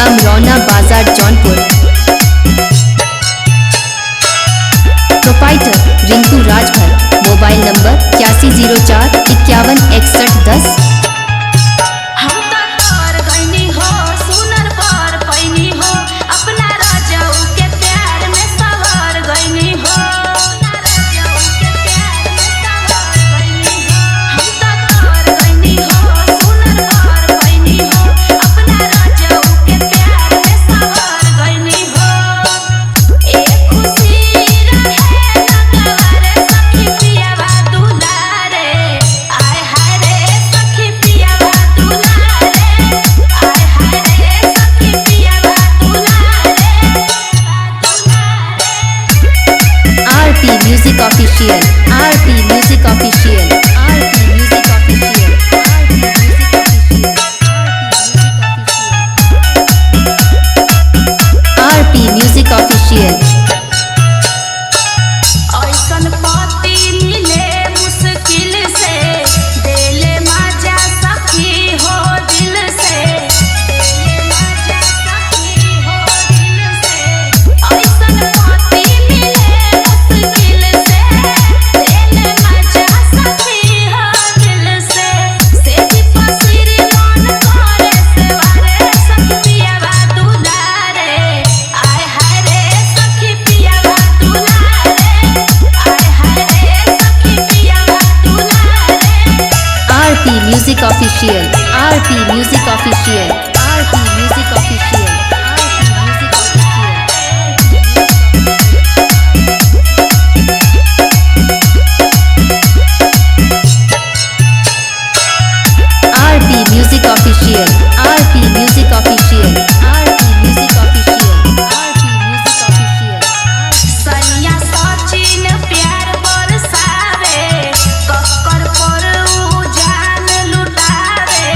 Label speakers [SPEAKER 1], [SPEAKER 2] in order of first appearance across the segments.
[SPEAKER 1] अमरौना Bazar Jaunpur. Proprietor Rinku Rajbhar. Mobile number 8104516110। Music official. RP music official. RP music official. RP music official. Music official. RP music official. RP music official. RP music official. RP music official. RP music official. RP music official.
[SPEAKER 2] सैया सचिन प्यार बरसावे कक्कर पर उजान लुटावे।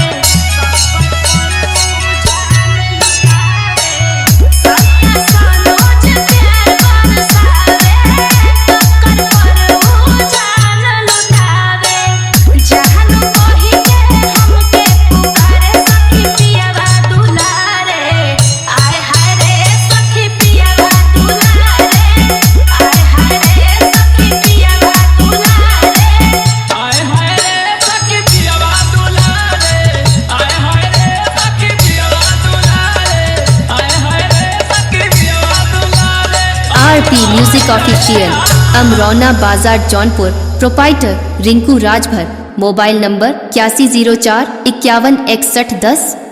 [SPEAKER 2] सैया सनोज प्यार बरसावे कक्कर पर उजान लुटावे। जहान कही के हमके पुकारे सखी पियावा दुलारे। आय हाय रे सखी पियावा दुलारे। आय हाय रे सखी पियावा दुलारे।
[SPEAKER 3] आय हाय रे सखी पियावा दुलारे। आय हाय रे सखी पियावा दुलारे। आय हाय रे सखी पियावा दुलारे।
[SPEAKER 1] RP music official. Amrauna Bazar Jaunpur. Proprietor Rinku Rajbhar. Mobile number 8104516110।